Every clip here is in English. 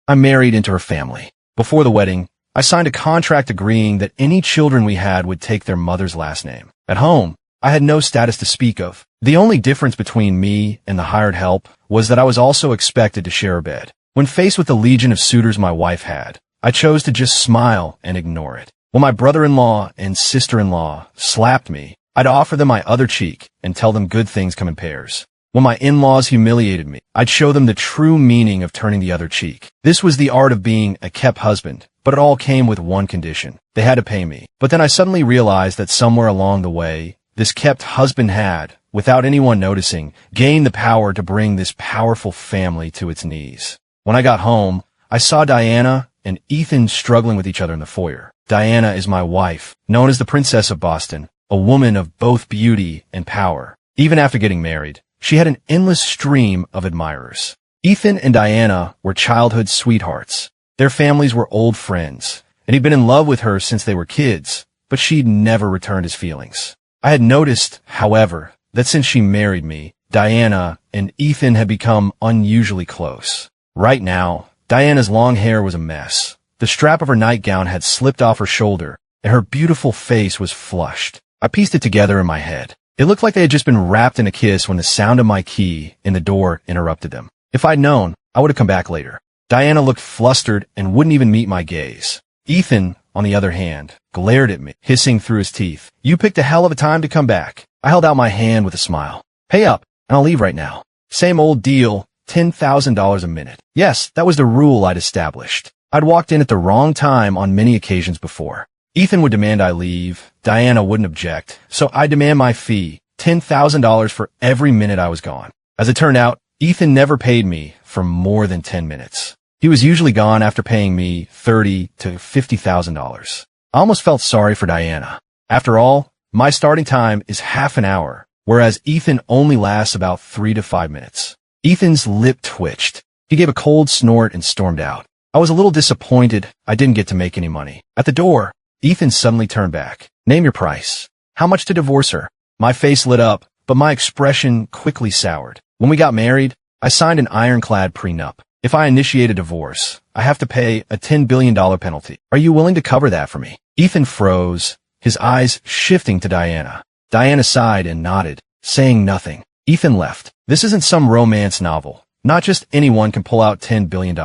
I married into her family. Before the wedding, I signed a contract agreeing that any children we had would take their mother's last name. At home, I had no status to speak of. The only difference between me and the hired help was that I was also expected to share a bed. When faced with the legion of suitors my wife had, I chose to just smile and ignore it. When my brother-in-law and sister-in-law slapped me, I'd offer them my other cheek and tell them good things come in pairs. When my in-laws humiliated me, I'd show them the true meaning of turning the other cheek. This was the art of being a kept husband, but it all came with one condition. They had to pay me. But then I suddenly realized that somewhere along the way, this kept husband had, without anyone noticing, gained the power to bring this powerful family to its knees. When I got home, I saw Diana and Ethan struggling with each other in the foyer. Diana is my wife, known as the Princess of Boston, a woman of both beauty and power. Even after getting married, she had an endless stream of admirers. Ethan and Diana were childhood sweethearts. Their families were old friends, and he'd been in love with her since they were kids, but she'd never returned his feelings. I had noticed, however, that since she married me, Diana and Ethan had become unusually close. Right now, Diana's long hair was a mess. The strap of her nightgown had slipped off her shoulder, and her beautiful face was flushed. I pieced it together in my head. It looked like they had just been wrapped in a kiss when the sound of my key in the door interrupted them. If I'd known, I would have come back later. Diana looked flustered and wouldn't even meet my gaze. Ethan, on the other hand, glared at me, hissing through his teeth. "You picked a hell of a time to come back." I held out my hand with a smile. "Pay up, and I'll leave right now." Same old deal, $10,000 a minute. Yes, that was the rule I'd established. I'd walked in at the wrong time on many occasions before. Ethan would demand I leave. Diana wouldn't object, so I demand my fee, $10,000 for every minute I was gone. As it turned out, Ethan never paid me for more than 10 minutes. He was usually gone after paying me $30,000 to $50,000. I almost felt sorry for Diana. After all, my starting time is half an hour, whereas Ethan only lasts about 3 to 5 minutes. Ethan's lip twitched. He gave a cold snort and stormed out. I was a little disappointed I didn't get to make any money. At the door, Ethan suddenly turned back. "Name your price. How much to divorce her?" My face lit up, but my expression quickly soured. When we got married, I signed an ironclad prenup. If I initiate a divorce, I have to pay a $10 billion penalty. Are you willing to cover that for me? Ethan froze, his eyes shifting to Diana. Diana sighed and nodded, saying nothing. Ethan left. This isn't some romance novel. Not just anyone can pull out $10 billion.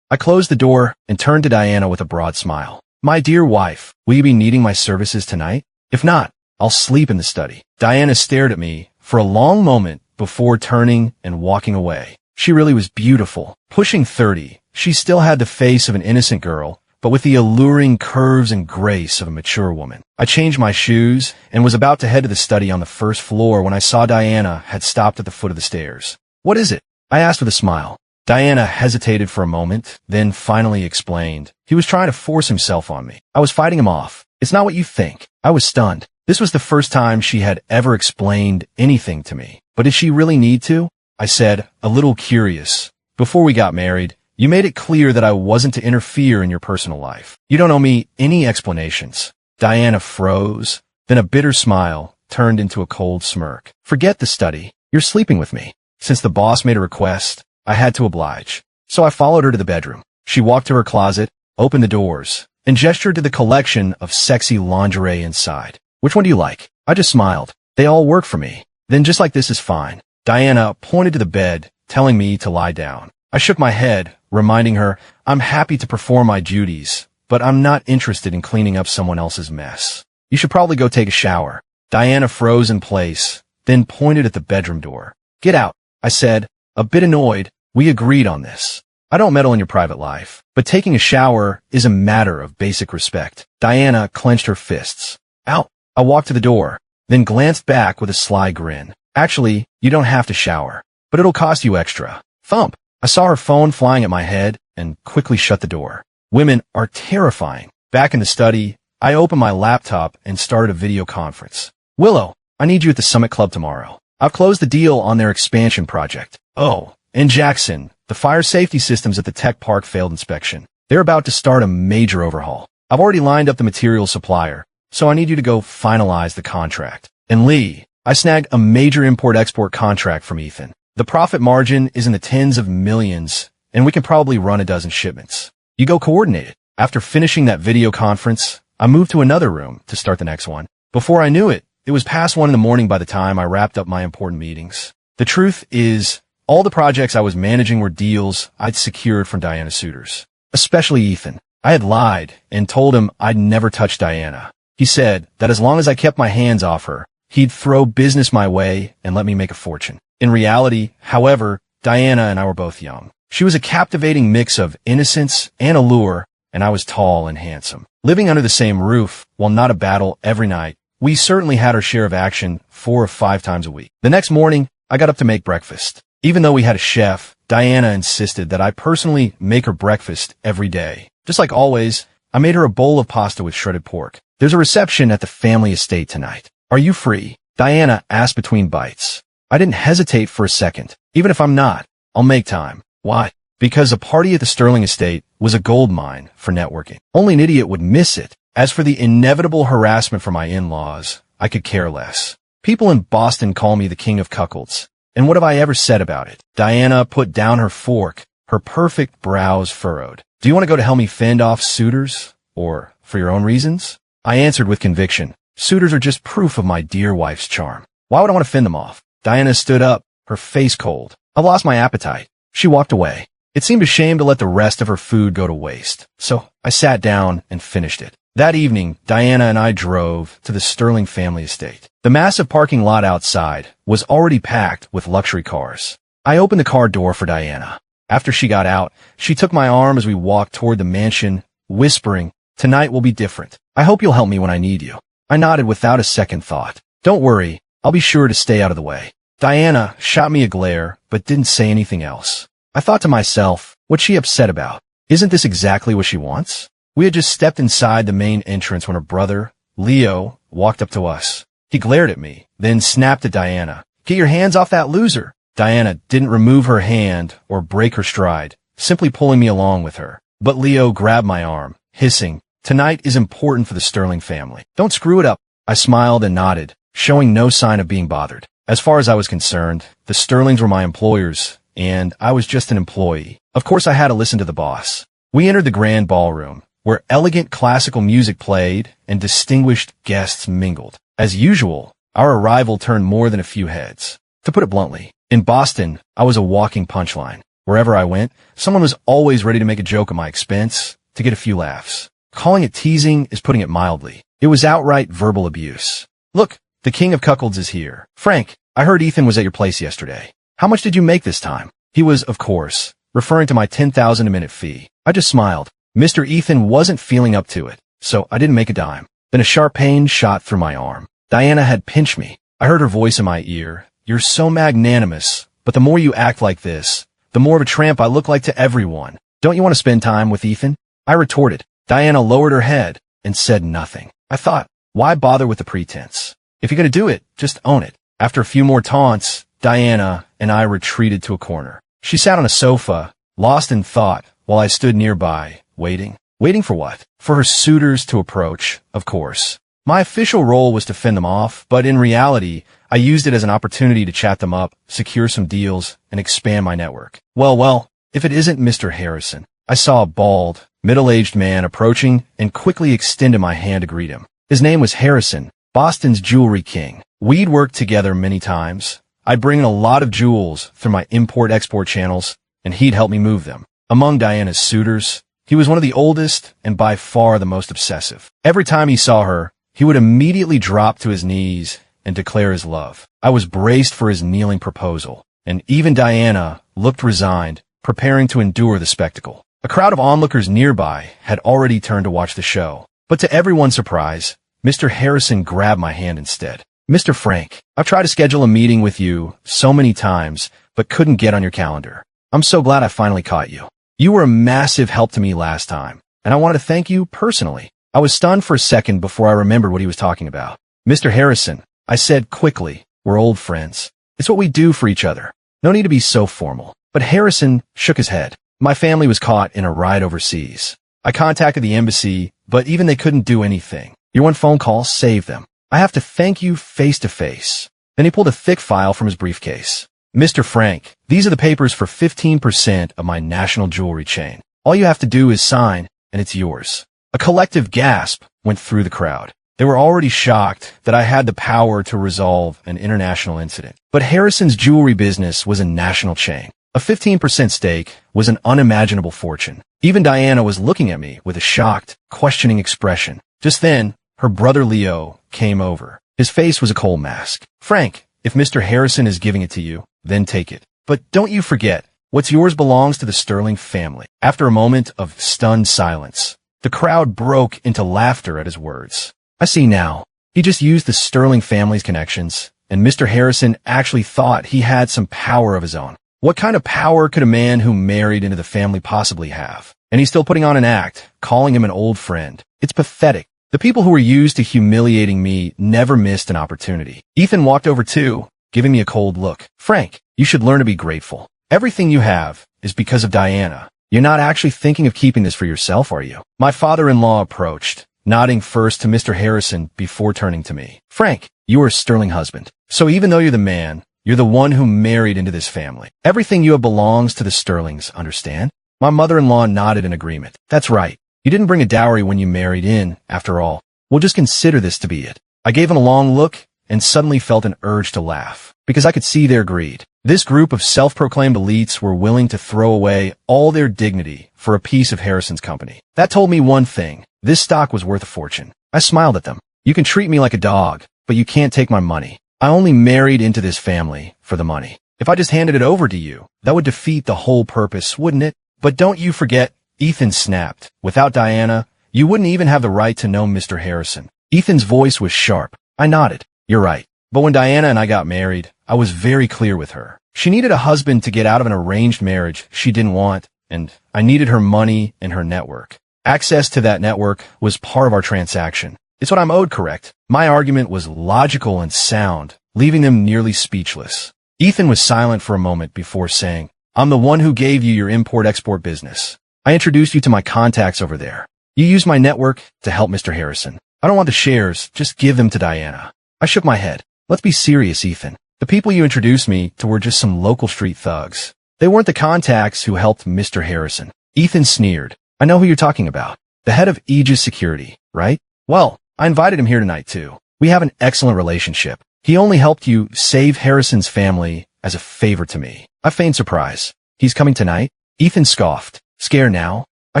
I closed the door and turned to Diana with a broad smile. "My dear wife, will you be needing my services tonight? If not, I'll sleep in the study." Diana stared at me for a long moment before turning and walking away. She really was beautiful. Pushing 30, she still had the face of an innocent girl, but with the alluring curves and grace of a mature woman. I changed my shoes and was about to head to the study on the first floor when I saw Diana had stopped at the foot of the stairs. "What is it?" I asked with a smile. Diana hesitated for a moment, then finally explained. He was trying to force himself on me. I was fighting him off. "It's not what you think." I was stunned. This was the first time she had ever explained anything to me. "But did she really need to?" I said, a little curious. "Before we got married, you made it clear that I wasn't to interfere in your personal life. You don't owe me any explanations." Diana froze, then a bitter smile turned into a cold smirk. "Forget the study. You're sleeping with me." Since the boss made a request, I had to oblige. So I followed her to the bedroom. She walked to her closet, opened the doors, and gestured to the collection of sexy lingerie inside. "Which one do you like?" I just smiled. "They all work for me." "Then just like this is fine." Diana pointed to the bed, telling me to lie down. I shook my head, reminding her, "I'm happy to perform my duties, but I'm not interested in cleaning up someone else's mess. You should probably go take a shower." Diana froze in place, then pointed at the bedroom door. "Get out," I said, a bit annoyed. "We agreed on this. I don't meddle in your private life, but taking a shower is a matter of basic respect." Diana clenched her fists. "Out." I walked to the door, then glanced back with a sly grin. "Actually, you don't have to shower, but it'll cost you extra." Thump. I saw her phone flying at my head and quickly shut the door. Women are terrifying. Back in the study, I opened my laptop and started a video conference. "Willow, I need you at the Summit Club tomorrow. I've closed the deal on their expansion project." "Oh, and Jackson, the fire safety systems at the tech park failed inspection. They're about to start a major overhaul. I've already lined up the material supplier, so I need you to go finalize the contract." And Lee, I snagged a major import-export contract from Ethan. The profit margin is in the tens of millions, and we can probably run a dozen shipments. You go coordinate it. After finishing that video conference, I moved to another room to start the next one. Before I knew it, it was past 1 a.m. by the time I wrapped up my important meetings. The truth is, all the projects I was managing were deals I'd secured from Diana's suitors. Especially Ethan. I had lied and told him I'd never touch Diana. He said that as long as I kept my hands off her, he'd throw business my way and let me make a fortune. In reality, however, Diana and I were both young. She was a captivating mix of innocence and allure, and I was tall and handsome. Living under the same roof, while not a battle every night, we certainly had our share of action 4 or 5 times a week. The next morning, I got up to make breakfast. Even though we had a chef, Diana insisted that I personally make her breakfast every day. Just like always, I made her a bowl of pasta with shredded pork. There's a reception at the family estate tonight. Are you free? Diana asked between bites. I didn't hesitate for a second. Even if I'm not, I'll make time. Why? Because a party at the Sterling estate was a gold mine for networking. Only an idiot would miss it. As for the inevitable harassment from my in-laws, I could care less. People in Boston call me the king of cuckolds. And what have I ever said about it? Diana put down her fork, her perfect brows furrowed. Do you want to go to help me fend off suitors? Or for your own reasons? I answered with conviction. Suitors are just proof of my dear wife's charm. Why would I want to fend them off? Diana stood up, her face cold. I've lost my appetite. She walked away. It seemed a shame to let the rest of her food go to waste. So I sat down and finished it. That evening, Diana and I drove to the Sterling family estate. The massive parking lot outside was already packed with luxury cars. I opened the car door for Diana. After she got out, she took my arm as we walked toward the mansion, whispering, "Tonight will be different. I hope you'll help me when I need you." I nodded without a second thought. "Don't worry, I'll be sure to stay out of the way." Diana shot me a glare, but didn't say anything else. I thought to myself, what's she upset about? Isn't this exactly what she wants? We had just stepped inside the main entrance when her brother, Leo, walked up to us. He glared at me, then snapped at Diana. "Get your hands off that loser." Diana didn't remove her hand or break her stride, simply pulling me along with her. But Leo grabbed my arm, hissing, "Tonight is important for the Sterling family. Don't screw it up." I smiled and nodded, showing no sign of being bothered. As far as I was concerned, the Sterlings were my employers, and I was just an employee. Of course I had to listen to the boss. We entered the grand ballroom, where elegant classical music played and distinguished guests mingled. As usual, our arrival turned more than a few heads. To put it bluntly, in Boston, I was a walking punchline. Wherever I went, someone was always ready to make a joke at my expense to get a few laughs. Calling it teasing is putting it mildly. It was outright verbal abuse. "Look, the king of cuckolds is here. Frank, I heard Ethan was at your place yesterday. How much did you make this time?" He was, of course, referring to my $10,000 a minute fee. I just smiled. Mr. Ethan wasn't feeling up to it, so I didn't make a dime. Then a sharp pain shot through my arm. Diana had pinched me. I heard her voice in my ear. "You're so magnanimous, but the more you act like this, the more of a tramp I look like to everyone. Don't you want to spend time with Ethan?" I retorted. Diana lowered her head and said nothing. I thought, why bother with the pretense? If you're going to do it, just own it. After a few more taunts, Diana and I retreated to a corner. She sat on a sofa, lost in thought, while I stood nearby, waiting. Waiting for what? For her suitors to approach, of course. My official role was to fend them off, but in reality, I used it as an opportunity to chat them up, secure some deals, and expand my network. Well, if it isn't Mr. Harrison. I saw a bald, middle-aged man approaching and quickly extended my hand to greet him. His name was Harrison, Boston's jewelry king. We'd worked together many times. I'd bring in a lot of jewels through my import-export channels, and he'd help me move them. Among Diana's suitors, he was one of the oldest and by far the most obsessive. Every time he saw her, he would immediately drop to his knees and declare his love. I was braced for his kneeling proposal, and even Diana looked resigned, preparing to endure the spectacle. A crowd of onlookers nearby had already turned to watch the show, but to everyone's surprise, Mr. Harrison grabbed my hand instead. "Mr. Frank, I've tried to schedule a meeting with you so many times, but couldn't get on your calendar. I'm so glad I finally caught you. You were a massive help to me last time, and I wanted to thank you personally." I was stunned for a second before I remembered what he was talking about. "Mr. Harrison," I said quickly, "we're old friends. It's what we do for each other. No need to be so formal." But Harrison shook his head. "My family was caught in a riot overseas. I contacted the embassy, but even they couldn't do anything. Your one phone call saved them. I have to thank you face to face." Then he pulled a thick file from his briefcase. Mr. Frank, these are the papers for 15% of my national jewelry chain. All you have to do is sign, and it's yours. A collective gasp went through the crowd. They were already shocked that I had the power to resolve an international incident. But Harrison's jewelry business was a national chain. A 15% stake was an unimaginable fortune. Even Diana was looking at me with a shocked, questioning expression. Just then, her brother Leo came over. His face was a coal mask. Frank, if Mr. Harrison is giving it to you, then take it. But don't you forget, what's yours belongs to the Sterling family. After a moment of stunned silence, the crowd broke into laughter at his words. I see now. He just used the Sterling family's connections, and Mr. Harrison actually thought he had some power of his own. What kind of power could a man who married into the family possibly have? And he's still putting on an act, calling him an old friend. It's pathetic. The people who were used to humiliating me never missed an opportunity. Ethan walked over too, giving me a cold look. Frank, you should learn to be grateful. Everything you have is because of Diana. You're not actually thinking of keeping this for yourself, are you? My father-in-law approached, nodding first to Mr. Harrison before turning to me. Frank, you are a sterling husband. So even though you're the man, you're the one who married into this family. Everything you have belongs to the Sterlings, understand? My mother-in-law nodded in agreement. That's right. You didn't bring a dowry when you married in, after all. We'll just consider this to be it. I gave him a long look and suddenly felt an urge to laugh, because I could see their greed. This group of self-proclaimed elites were willing to throw away all their dignity for a piece of Harrison's company. That told me one thing. This stock was worth a fortune. I smiled at them. You can treat me like a dog, but you can't take my money. I only married into this family for the money. If I just handed it over to you, that would defeat the whole purpose, wouldn't it? But don't you forget, Ethan snapped. Without Diana, you wouldn't even have the right to know Mr. Harrison. Ethan's voice was sharp. I nodded. You're right. But when Diana and I got married, I was very clear with her. She needed a husband to get out of an arranged marriage she didn't want, and I needed her money and her network. Access to that network was part of our transaction. It's what I'm owed, correct? My argument was logical and sound, leaving them nearly speechless. Ethan was silent for a moment before saying, I'm the one who gave you your import-export business. I introduced you to my contacts over there. You used my network to help Mr. Harrison. I don't want the shares, just give them to Diana. I shook my head. Let's be serious, Ethan. The people you introduced me to were just some local street thugs. They weren't the contacts who helped Mr. Harrison. Ethan sneered. I know who you're talking about. The head of Aegis Security, right? Well, I invited him here tonight too. We have an excellent relationship. He only helped you save Harrison's family as a favor to me. I feigned surprise. He's coming tonight? Ethan scoffed. Scared now? I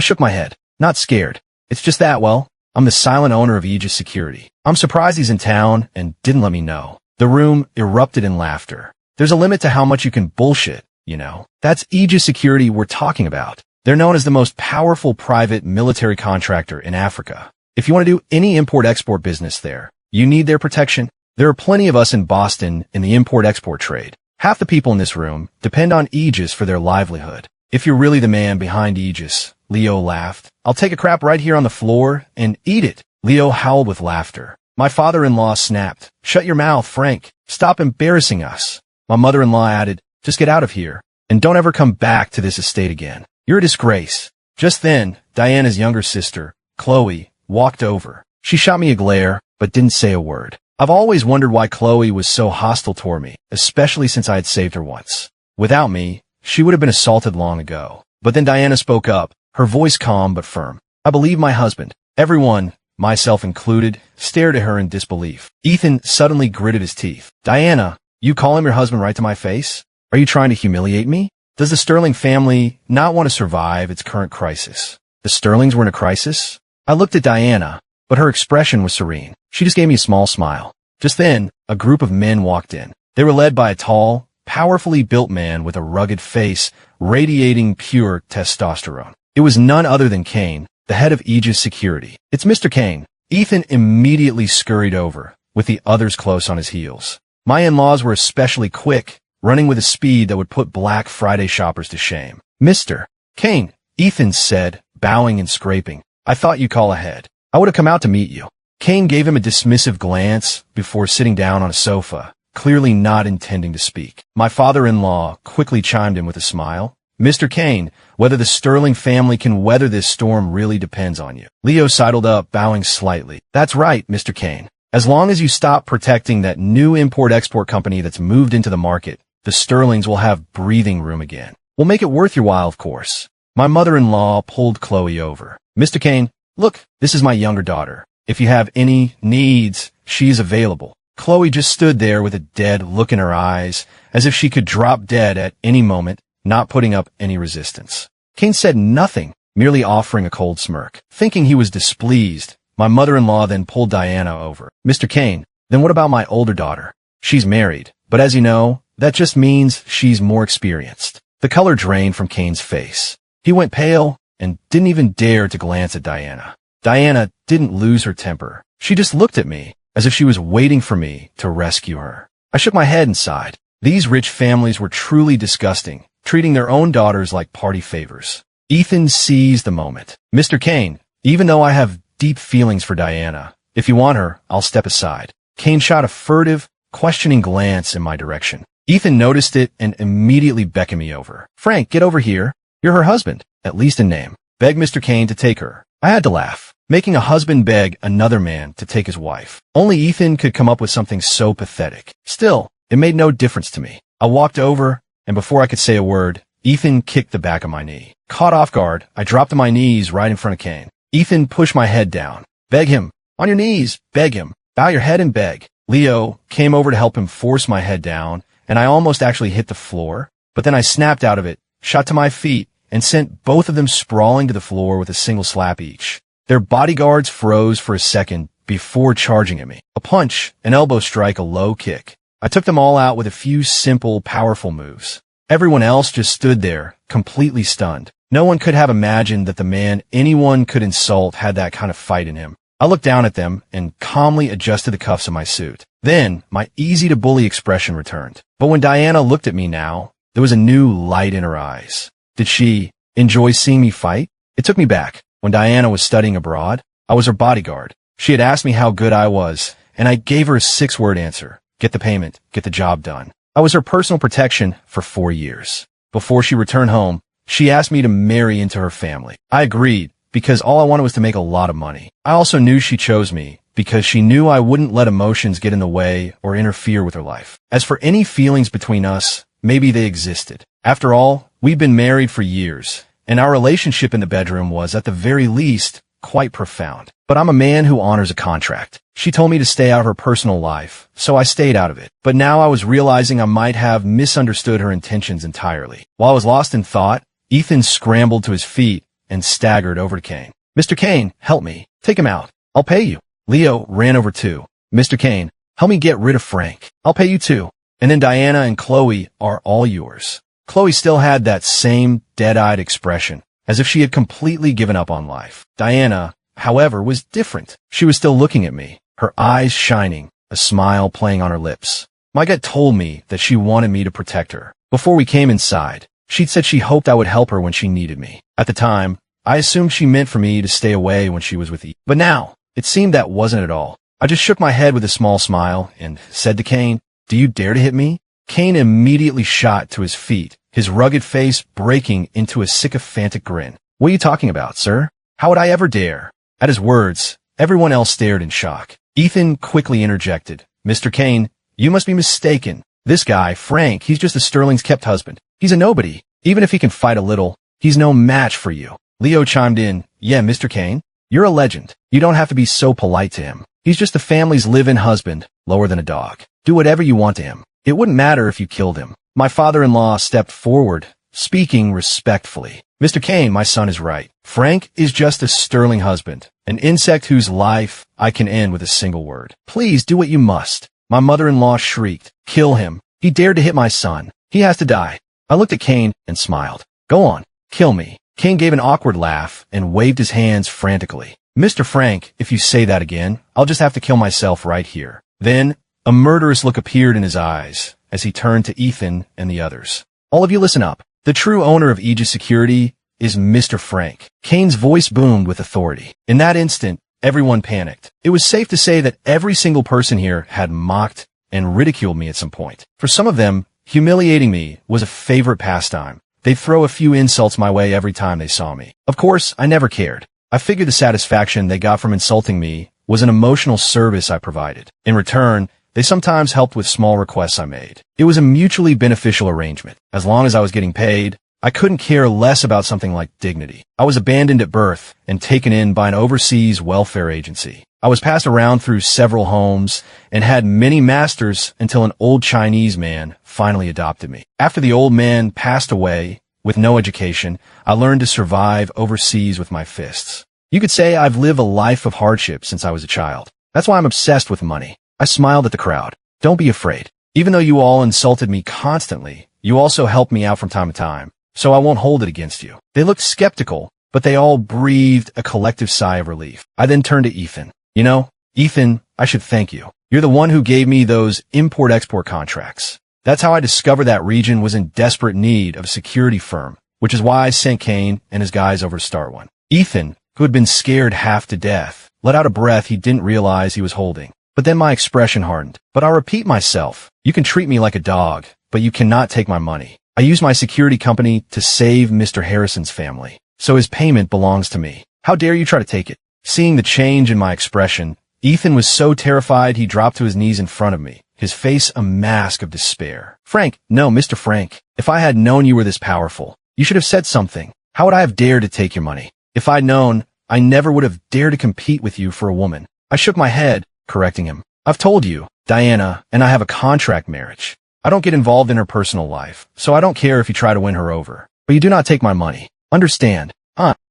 shook my head. Not scared. It's just that, well, I'm the silent owner of Aegis Security. I'm surprised he's in town and didn't let me know. The room erupted in laughter. There's a limit to how much you can bullshit, you know. That's Aegis Security we're talking about. They're known as the most powerful private military contractor in Africa. If you want to do any import-export business there, you need their protection. There are plenty of us in Boston in the import-export trade. Half the people in this room depend on Aegis for their livelihood. If you're really the man behind Aegis, Leo laughed. I'll take a crap right here on the floor and eat it. Leo howled with laughter. My father-in-law snapped. Shut your mouth, Frank. Stop embarrassing us. My mother-in-law added, just get out of here and don't ever come back to this estate again. You're a disgrace. Just then, Diana's younger sister, Chloe, walked over. She shot me a glare, but didn't say a word. I've always wondered why Chloe was so hostile toward me, especially since I had saved her once. Without me, she would have been assaulted long ago. But then Diana spoke up, her voice calm but firm. I believe my husband. Everyone, myself included, stared at her in disbelief. Ethan suddenly gritted his teeth. Diana, you call him your husband right to my face? Are you trying to humiliate me? Does the Sterling family not want to survive its current crisis? The Sterlings were in a crisis? I looked at Diana, but her expression was serene. She just gave me a small smile. Just then, a group of men walked in. They were led by a tall, powerfully built man with a rugged face, radiating pure testosterone. It was none other than Kane, the head of Aegis Security. It's Mr. Kane. Ethan immediately scurried over, with the others close on his heels. My in-laws were especially quick, running with a speed that would put Black Friday shoppers to shame. Mr. Kane, Ethan said, bowing and scraping. I thought you'd call ahead. I would have come out to meet you. Kane gave him a dismissive glance before sitting down on a sofa, clearly not intending to speak. My father-in-law quickly chimed in with a smile. Mr. Kane, whether the Sterling family can weather this storm really depends on you. Leo sidled up, bowing slightly. That's right, Mr. Kane. As long as you stop protecting that new import-export company that's moved into the market, the Sterlings will have breathing room again. We'll make it worth your while, of course. My mother-in-law pulled Chloe over. Mr. Kane, look, this is my younger daughter. If you have any needs, she's available. Chloe just stood there with a dead look in her eyes, as if she could drop dead at any moment, not putting up any resistance. Kane said nothing, merely offering a cold smirk. Thinking he was displeased, my mother-in-law then pulled Diana over. Mr. Kane, then what about my older daughter? She's married, but as you know, that just means she's more experienced. The color drained from Kane's face. He went pale and didn't even dare to glance at Diana. Diana didn't lose her temper. She just looked at me, as if she was waiting for me to rescue her. I shook my head and sighed. These rich families were truly disgusting, treating their own daughters like party favors. Ethan seized the moment. Mr. Kane, even though I have deep feelings for Diana, if you want her, I'll step aside. Kane shot a furtive, questioning glance in my direction. Ethan noticed it and immediately beckoned me over. Frank, get over here. You're her husband, at least in name. Beg Mr. Kane to take her. I had to laugh. Making a husband beg another man to take his wife. Only Ethan could come up with something so pathetic. Still, it made no difference to me. I walked over, and before I could say a word, Ethan kicked the back of my knee. Caught off guard, I dropped to my knees right in front of Kane. Ethan pushed my head down. Beg him. On your knees. Beg him. Bow your head and beg. Leo came over to help him force my head down, and I almost actually hit the floor, but then I snapped out of it, shot to my feet, and sent both of them sprawling to the floor with a single slap each. Their bodyguards froze for a second before charging at me. A punch, an elbow strike, a low kick. I took them all out with a few simple, powerful moves. Everyone else just stood there, completely stunned. No one could have imagined that the man anyone could insult had that kind of fight in him. I looked down at them and calmly adjusted the cuffs of my suit. Then, my easy-to-bully expression returned. But when Diana looked at me now, there was a new light in her eyes. Did she enjoy seeing me fight? It took me back. When Diana was studying abroad, I was her bodyguard. She had asked me how good I was, and I gave her a 6-word answer. Get the payment, get the job done. I was her personal protection for 4 years. Before she returned home, she asked me to marry into her family. I agreed, because all I wanted was to make a lot of money. I also knew she chose me, because she knew I wouldn't let emotions get in the way or interfere with her life. As for any feelings between us, maybe they existed. After all, we'd been married for years, and our relationship in the bedroom was, at the very least, quite profound. But I'm a man who honors a contract. She told me to stay out of her personal life, so I stayed out of it. But now I was realizing I might have misunderstood her intentions entirely. While I was lost in thought, Ethan scrambled to his feet and staggered over to Kane. Mr. Kane, help me. Take him out. I'll pay you. Leo ran over too. Mr. Kane, help me get rid of Frank. I'll pay you too. And then Diana and Chloe are all yours. Chloe still had that same dead-eyed expression, as if she had completely given up on life. Diana, however, was different. She was still looking at me, her eyes shining, a smile playing on her lips. My gut told me that she wanted me to protect her. Before we came inside, she'd said she hoped I would help her when she needed me. At the time, I assumed she meant for me to stay away when she was with Ethan. But now, it seemed that wasn't at all. I just shook my head with a small smile and said to Kane, "Do you dare to hit me?" Kane immediately shot to his feet, his rugged face breaking into a sycophantic grin. "What are you talking about, sir? How would I ever dare?" At his words, everyone else stared in shock. Ethan quickly interjected, "Mr. Kane, you must be mistaken. This guy, Frank, he's just a Sterling's kept husband. He's a nobody. Even if he can fight a little, he's no match for you." Leo chimed in, "Yeah, Mr. Kane, you're a legend. You don't have to be so polite to him. He's just the family's live-in husband, lower than a dog. Do whatever you want to him. It wouldn't matter if you killed him." My father-in-law stepped forward, speaking respectfully. "Mr. Kane, my son is right. Frank is just a Sterling husband, an insect whose life I can end with a single word. Please do what you must." My mother-in-law shrieked, "Kill him. He dared to hit my son. He has to die." I looked at Kane and smiled. "Go on. Kill me." Kane gave an awkward laugh and waved his hands frantically. "Mr. Frank, if you say that again, I'll just have to kill myself right here." Then, a murderous look appeared in his eyes as he turned to Ethan and the others. "All of you listen up. The true owner of Aegis Security is Mr. Frank." Kane's voice boomed with authority. In that instant, everyone panicked. It was safe to say that every single person here had mocked and ridiculed me at some point. For some of them, humiliating me was a favorite pastime. They'd throw a few insults my way every time they saw me. Of course, I never cared. I figured the satisfaction they got from insulting me was an emotional service I provided. In return, They sometimes helped with small requests I made. It was a mutually beneficial arrangement. As long as I was getting paid, I couldn't care less about something like dignity. I was abandoned at birth and taken in by an overseas welfare agency. I was passed around through several homes and had many masters until an old Chinese man finally adopted me. After the old man passed away, with no education, I learned to survive overseas with my fists. You could say I've lived a life of hardship since I was a child. That's why I'm obsessed with money. I smiled at the crowd. Don't be afraid. Even though you all insulted me constantly, you also helped me out from time to time, so I won't hold it against you. They looked skeptical, but they all breathed a collective sigh of relief. I then turned to Ethan. You know, Ethan, I should thank you. You're the one who gave me those import-export contracts. That's how I discovered that region was in desperate need of a security firm, which is why I sent Kane and his guys over to start one. Ethan, who had been scared half to death, let out a breath he didn't realize he was holding. But then my expression hardened. But I'll repeat myself. You can treat me like a dog, but you cannot take my money. I used my security company to save Mr. Harrison's family, so his payment belongs to me. How dare you try to take it? Seeing the change in my expression, Ethan was so terrified he dropped to his knees in front of me, his face a mask of despair. Frank, no, Mr. Frank, if I had known you were this powerful, you should have said something. How would I have dared to take your money? If I'd known, I never would have dared to compete with you for a woman. I shook my head, correcting him. I've told you, Diana and I have a contract marriage. I don't get involved in her personal life, so I don't care if you try to win her over. But you do not take my money. Understand?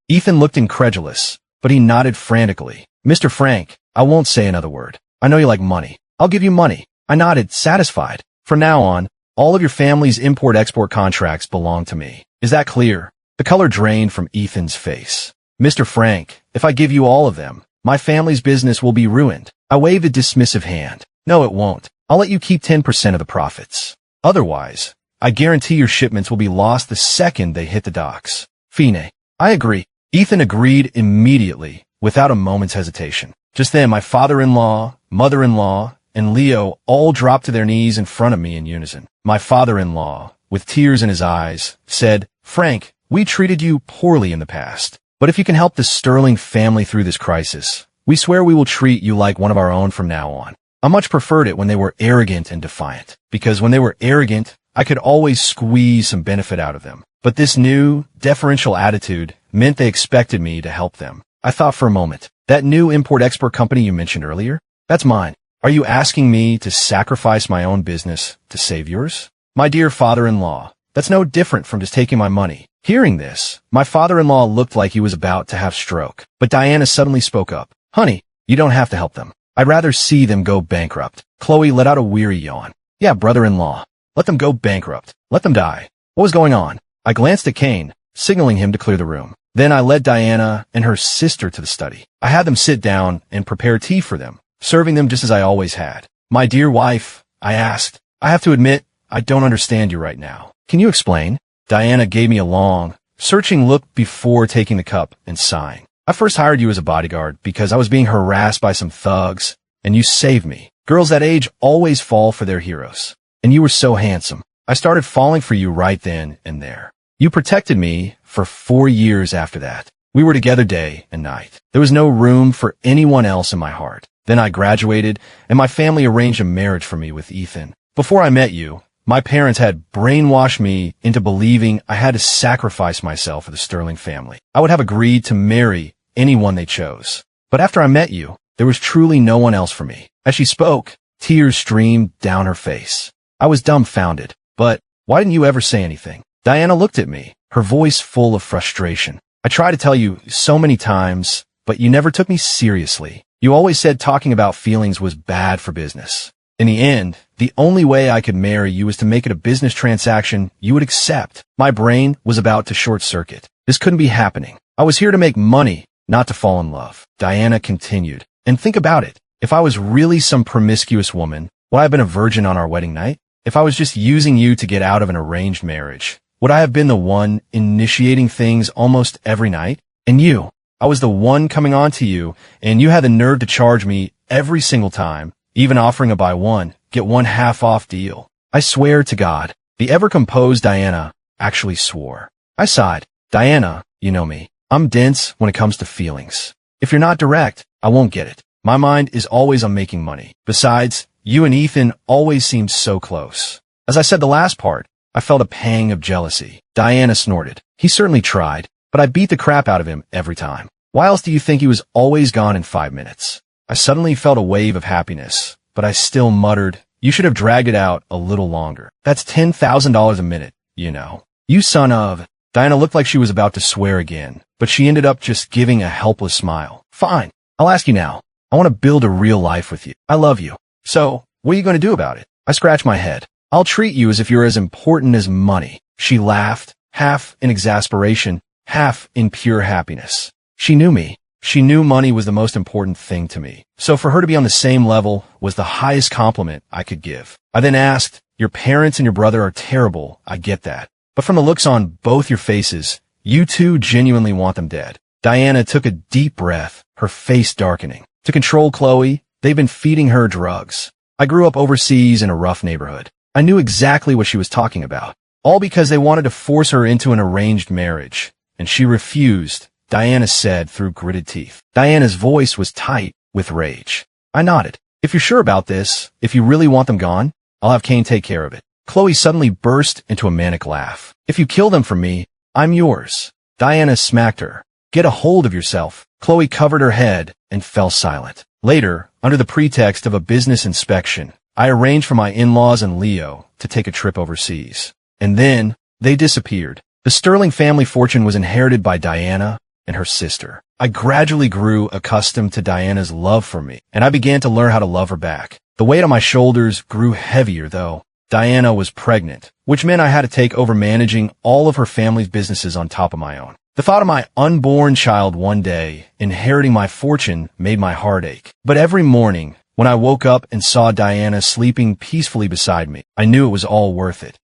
Ethan looked incredulous, but he nodded frantically. Mr. Frank, I won't say another word. I know you like money. I'll give you money. I nodded, satisfied. From now on, all of your family's import-export contracts belong to me. Is that clear? The color drained from Ethan's face. Mr. Frank, if I give you all of them, my family's business will be ruined. I waved a dismissive hand. No, it won't. I'll let you keep 10% of the profits. Otherwise, I guarantee your shipments will be lost the second they hit the docks. Fine. I agree. Ethan agreed immediately, without a moment's hesitation. Just then, my father-in-law, mother-in-law, and Leo all dropped to their knees in front of me in unison. My father-in-law, with tears in his eyes, said, Frank, we treated you poorly in the past. But if you can help the Sterling family through this crisis, we swear we will treat you like one of our own from now on. I much preferred it when they were arrogant and defiant, because when they were arrogant, I could always squeeze some benefit out of them. But this new, deferential attitude meant they expected me to help them. I thought for a moment. That new import-export company you mentioned earlier? That's mine. Are you asking me to sacrifice my own business to save yours? My dear father-in-law, that's no different from just taking my money. Hearing this, my father-in-law looked like he was about to have stroke. But Diana suddenly spoke up. Honey, you don't have to help them. I'd rather see them go bankrupt. Chloe let out a weary yawn. Yeah, brother-in-law. Let them go bankrupt. Let them die. What was going on? I glanced at Kane, signaling him to clear the room. Then I led Diana and her sister to the study. I had them sit down and prepare tea for them, serving them just as I always had. My dear wife, I asked, I have to admit, I don't understand you right now. Can you explain? Diana gave me a long, searching look before taking the cup and sighing. I first hired you as a bodyguard because I was being harassed by some thugs, and you saved me. Girls that age always fall for their heroes. And you were so handsome. I started falling for you right then and there. You protected me for 4 years after that. We were together day and night. There was no room for anyone else in my heart. Then I graduated, and my family arranged a marriage for me with Ethan. Before I met you, my parents had brainwashed me into believing I had to sacrifice myself for the Sterling family. I would have agreed to marry anyone they chose. But after I met you, there was truly no one else for me. As she spoke, tears streamed down her face. I was dumbfounded. But why didn't you ever say anything? Diana looked at me, her voice full of frustration. I tried to tell you so many times, but you never took me seriously. You always said talking about feelings was bad for business. In the end, the only way I could marry you was to make it a business transaction you would accept. My brain was about to short-circuit. This couldn't be happening. I was here to make money, not to fall in love. Diana continued. And think about it. If I was really some promiscuous woman, would I have been a virgin on our wedding night? If I was just using you to get out of an arranged marriage, would I have been the one initiating things almost every night? And you, I was the one coming on to you, and you had the nerve to charge me every single time, even offering a buy one, get one half off deal. I swear to God, the ever-composed Diana actually swore. I sighed. Diana, you know me. I'm dense when it comes to feelings. If you're not direct, I won't get it. My mind is always on making money. Besides, You and Ethan always seemed so close. As I said the last part, I felt a pang of jealousy. Diana snorted. He certainly tried, but I beat the crap out of him every time. Why else do you think he was always gone in 5 minutes? I suddenly felt a wave of happiness, but I still muttered, you should have dragged it out a little longer. That's $10,000 a minute, you know. You son of... Diana looked like she was about to swear again, but she ended up just giving a helpless smile. Fine. I'll ask you now. I want to build a real life with you. I love you. So, what are you going to do about it? I scratched my head. I'll treat you as if you're as important as money. She laughed, half in exasperation, half in pure happiness. She knew me. She knew money was the most important thing to me. So for her to be on the same level was the highest compliment I could give. I then asked, your parents and your brother are terrible. I get that. But from the looks on both your faces, you two genuinely want them dead. Diana took a deep breath, her face darkening. To control Chloe, they've been feeding her drugs. I grew up overseas in a rough neighborhood. I knew exactly what she was talking about. All because they wanted to force her into an arranged marriage. And she refused, Diana said through gritted teeth. Diana's voice was tight with rage. I nodded. If you're sure about this, if you really want them gone, I'll have Kane take care of it. Chloe suddenly burst into a manic laugh. If you kill them for me, I'm yours. Diana smacked her. Get a hold of yourself. Chloe covered her head and fell silent. Later, under the pretext of a business inspection, I arranged for my in-laws and Leo to take a trip overseas. And then, they disappeared. The Sterling family fortune was inherited by Diana and her sister. I gradually grew accustomed to Diana's love for me, and I began to learn how to love her back. The weight on my shoulders grew heavier, though. Diana was pregnant, which meant I had to take over managing all of her family's businesses on top of my own. The thought of my unborn child one day inheriting my fortune made my heart ache. But every morning, when I woke up and saw Diana sleeping peacefully beside me, I knew it was all worth it.